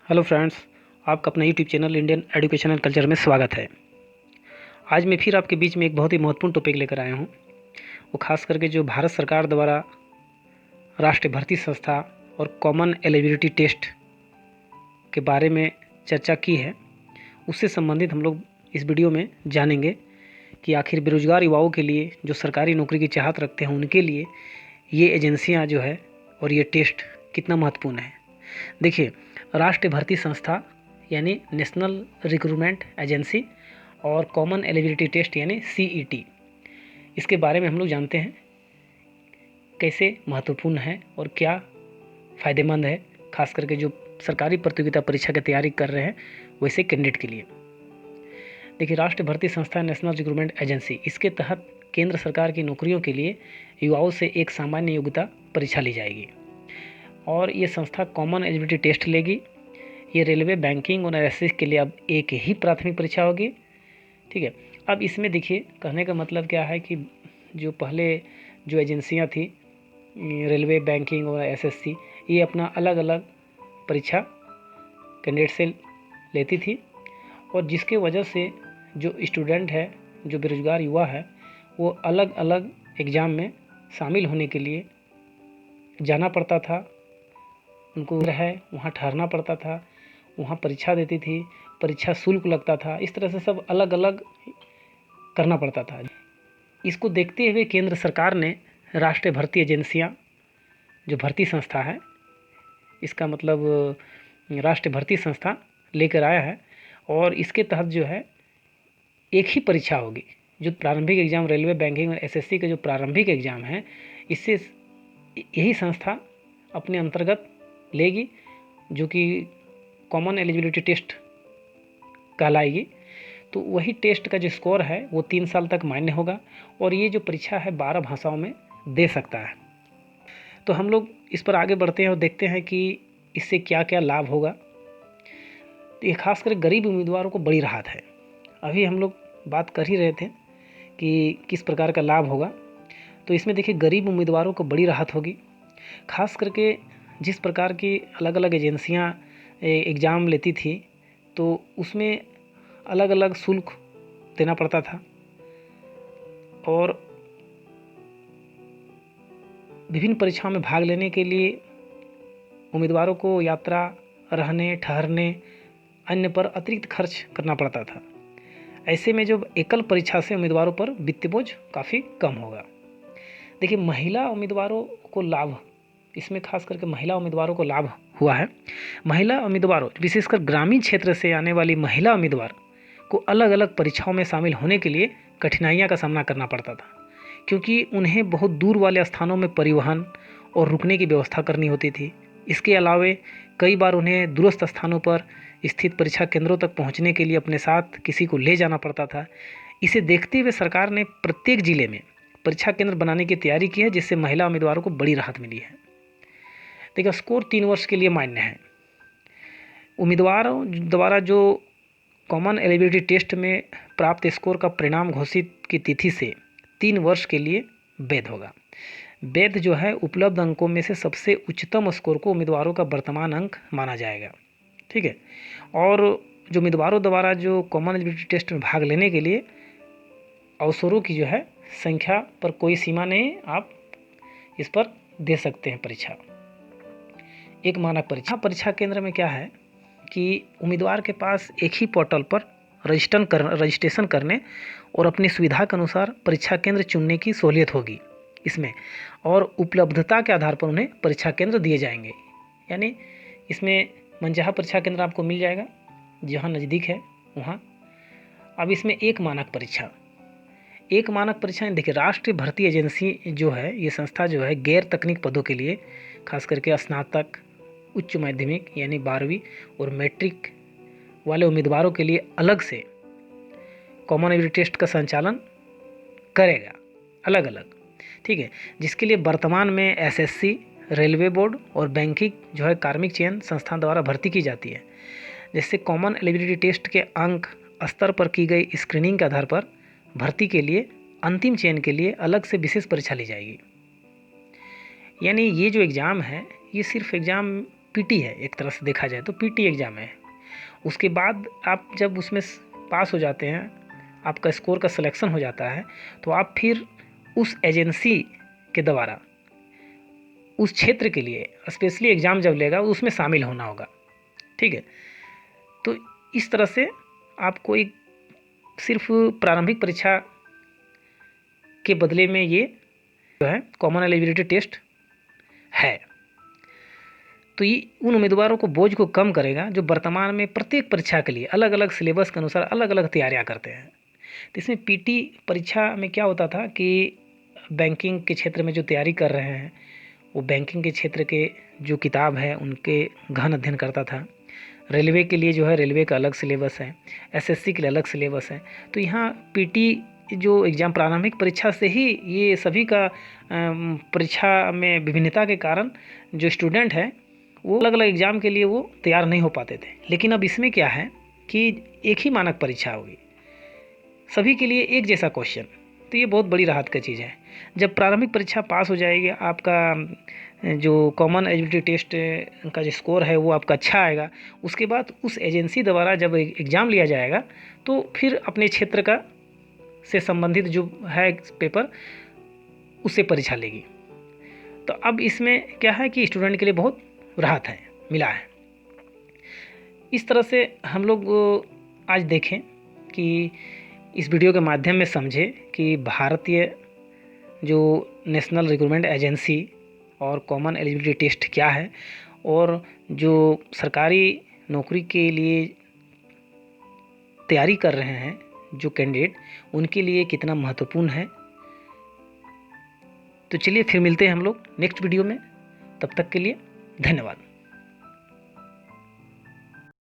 Hello friends, आपका अपना YouTube channel Indian education and culture में स्वागत है। आज मैं फिर आपके बीच में एक बहुत ही महत्वपूर्ण टॉपिक लेकर आया हूँ। वो खास करके जो भारत सरकार द्वारा राष्ट्रीय भर्ती संस्था और कॉमन एलिजिबिलिटी टेस्ट के बारे में चर्चा की है, उससे संबंधित हम लोग इस वीडियो में जानेंगे कि आखिर बेरोजगार युवाओं के लिए जो सरकारी नौकरी की चाहत रखते हैं उनके लिए ये एजेंसियाँ जो है और ये टेस्ट कितना महत्वपूर्ण है। देखिए, राष्ट्रीय भर्ती संस्था यानी नेशनल रिक्रूटमेंट एजेंसी और कॉमन एलिजिबिलिटी टेस्ट यानी सीईटी, इसके बारे में हम लोग जानते हैं कैसे महत्वपूर्ण है और क्या फ़ायदेमंद है, खास करके जो सरकारी प्रतियोगिता परीक्षा की तैयारी कर रहे हैं वैसे कैंडिडेट के लिए। देखिए, राष्ट्रीय भर्ती संस्था नेशनल रिक्रूटमेंट एजेंसी, इसके तहत केंद्र सरकार की नौकरियों के लिए युवाओं से एक सामान्य योग्यता परीक्षा ली जाएगी और ये संस्था कॉमन एलिजिबिलिटी टेस्ट लेगी। ये रेलवे, बैंकिंग और एसएससी के लिए अब एक ही प्राथमिक परीक्षा होगी। ठीक है। अब इसमें देखिए, कहने का मतलब क्या है कि जो पहले जो एजेंसियां थी, रेलवे, बैंकिंग और एसएससी, ये अपना अलग अलग परीक्षा कैंडिडेट से लेती थी और जिसके वजह से जो स्टूडेंट है, जो बेरोजगार युवा है, वो अलग अलग एग्ज़ाम में शामिल होने के लिए जाना पड़ता था। उनको वहाँ ठहरना पड़ता था, वहाँ परीक्षा देती थी, परीक्षा शुल्क लगता था, इस तरह से सब अलग अलग करना पड़ता था। इसको देखते हुए केंद्र सरकार ने राष्ट्रीय भर्ती एजेंसियाँ जो भर्ती संस्था है, इसका मतलब राष्ट्रीय भर्ती संस्था लेकर आया है और इसके तहत जो है एक ही परीक्षा होगी। जो प्रारंभिक एग्ज़ाम रेलवे, बैंकिंग और एसएससी के जो प्रारंभिक एग्ज़ाम हैं, इससे यही संस्था अपने अंतर्गत लेगी, जो कि कॉमन एलिजिबिलिटी टेस्ट कहलाएगी। तो वही टेस्ट का जो स्कोर है वो 3 साल तक मान्य होगा और ये जो परीक्षा है 12 भाषाओं में दे सकता है। तो हम लोग इस पर आगे बढ़ते हैं और देखते हैं कि इससे क्या क्या लाभ होगा। तो ये खासकर गरीब उम्मीदवारों को बड़ी राहत है। अभी हम लोग बात कर ही रहे थे कि किस प्रकार का लाभ होगा। तो इसमें देखिए, गरीब उम्मीदवारों को बड़ी राहत होगी। खास करके जिस प्रकार की अलग अलग एजेंसियां एग्ज़ाम लेती थी, तो उसमें अलग अलग शुल्क देना पड़ता था और विभिन्न परीक्षाओं में भाग लेने के लिए उम्मीदवारों को यात्रा, रहने, ठहरने, अन्य पर अतिरिक्त खर्च करना पड़ता था। ऐसे में जो एकल परीक्षा से उम्मीदवारों पर वित्तीय बोझ काफ़ी कम होगा। देखिए, महिला उम्मीदवारों को लाभ, इसमें खास करके महिला उम्मीदवारों को लाभ हुआ है। महिला उम्मीदवारों, विशेषकर ग्रामीण क्षेत्र से आने वाली महिला उम्मीदवार को अलग अलग परीक्षाओं में शामिल होने के लिए कठिनाइयां का सामना करना पड़ता था, क्योंकि उन्हें बहुत दूर वाले स्थानों में परिवहन और रुकने की व्यवस्था करनी होती थी। इसके अलावे कई बार उन्हें दूरस्थ स्थानों पर स्थित परीक्षा केंद्रों तक पहुंचने के लिए अपने साथ किसी को ले जाना पड़ता था। इसे देखते हुए सरकार ने प्रत्येक जिले में परीक्षा केंद्र बनाने की तैयारी की है, जिससे महिला उम्मीदवारों को बड़ी राहत मिली है। देखिए, स्कोर 3 वर्ष के लिए मान्य है। उम्मीदवारों द्वारा जो कॉमन एलिजिबिलिटी टेस्ट में प्राप्त स्कोर का परिणाम घोषित की तिथि से 3 वर्ष के लिए वैध होगा। वैध जो है, उपलब्ध अंकों में से सबसे उच्चतम स्कोर को उम्मीदवारों का वर्तमान अंक माना जाएगा। ठीक है। और जो उम्मीदवारों द्वारा जो कॉमन एलिजिबिलिटी टेस्ट में भाग लेने के लिए अवसरों की जो है संख्या पर कोई सीमा नहीं, आप इस पर दे सकते हैं परीक्षा। एक मानक परीक्षा केंद्र में क्या है कि उम्मीदवार के पास एक ही पोर्टल पर रजिस्ट्रेशन करने और अपनी सुविधा के अनुसार परीक्षा केंद्र चुनने की सहूलियत होगी इसमें, और उपलब्धता के आधार पर उन्हें परीक्षा केंद्र दिए जाएंगे। यानी इसमें मनचाहा परीक्षा केंद्र आपको मिल जाएगा जहाँ नज़दीक है वहाँ। अब इसमें एक मानक परीक्षा देखिए, राष्ट्रीय भर्ती एजेंसी जो है, ये संस्था जो है गैर तकनीक पदों के लिए, खास करके स्नातक, उच्च माध्यमिक यानी 12वीं और मैट्रिक वाले उम्मीदवारों के लिए अलग से कॉमन एलिजिबिलिटी टेस्ट का संचालन करेगा, अलग अलग। ठीक है। जिसके लिए वर्तमान में एसएससी, रेलवे बोर्ड और बैंकिंग जो है कार्मिक चयन संस्थान द्वारा भर्ती की जाती है। जिससे कॉमन एलिजिबिलिटी टेस्ट के अंक स्तर पर की गई स्क्रीनिंग के आधार पर भर्ती के लिए अंतिम चयन के लिए अलग से विशेष परीक्षा ली जाएगी। यानी ये जो एग्ज़ाम है, ये सिर्फ एग्ज़ाम पीटी है, एक तरह से देखा जाए तो पीटी एग्ज़ाम है। उसके बाद आप जब उसमें पास हो जाते हैं, आपका स्कोर का सिलेक्शन हो जाता है, तो आप फिर उस एजेंसी के द्वारा उस क्षेत्र के लिए स्पेशली एग्ज़ाम जब लेगा उसमें शामिल होना होगा। ठीक है, तो इस तरह से आपको एक सिर्फ प्रारंभिक परीक्षा के बदले में ये जो है कॉमन एलिजिबिलिटी टेस्ट है। तो ये उन उम्मीदवारों को बोझ को कम करेगा जो वर्तमान में प्रत्येक परीक्षा के लिए अलग अलग सिलेबस के अनुसार अलग अलग तैयारियां करते हैं। तो इसमें पीटी परीक्षा में क्या होता था कि बैंकिंग के क्षेत्र में जो तैयारी कर रहे हैं वो बैंकिंग के क्षेत्र के जो किताब है उनके गहन अध्ययन करता था। रेलवे के लिए जो है रेलवे का अलग सिलेबस है, एसएससी के लिए अलग सिलेबस है। तो यहाँ पीटी जो एग्ज़ाम प्रारंभिक परीक्षा से ही ये सभी का परीक्षा में विभिन्नता के कारण जो स्टूडेंट है वो अलग अलग एग्ज़ाम के लिए वो तैयार नहीं हो पाते थे। लेकिन अब इसमें क्या है कि एक ही मानक परीक्षा होगी, सभी के लिए एक जैसा क्वेश्चन। तो ये बहुत बड़ी राहत की चीज़ है। जब प्रारंभिक परीक्षा पास हो जाएगी, आपका जो कॉमन एलिजिबिलिटी टेस्ट का जो स्कोर है वो आपका अच्छा आएगा, उसके बाद उस एजेंसी द्वारा जब एग्ज़ाम लिया जाएगा तो फिर अपने क्षेत्र का से संबंधित जो है पेपर उससे परीक्षा लेगी। तो अब इसमें क्या है कि स्टूडेंट के लिए बहुत राहत है, मिला है। इस तरह से हम लोग आज देखें कि इस वीडियो के माध्यम में समझे कि भारतीय जो नेशनल रिक्रूटमेंट एजेंसी और कॉमन एलिजिबिलिटी टेस्ट क्या है, और जो सरकारी नौकरी के लिए तैयारी कर रहे हैं जो कैंडिडेट, उनके लिए कितना महत्वपूर्ण है। तो चलिए फिर मिलते हैं हम लोग नेक्स्ट वीडियो में। तब तक के लिए धन्यवाद।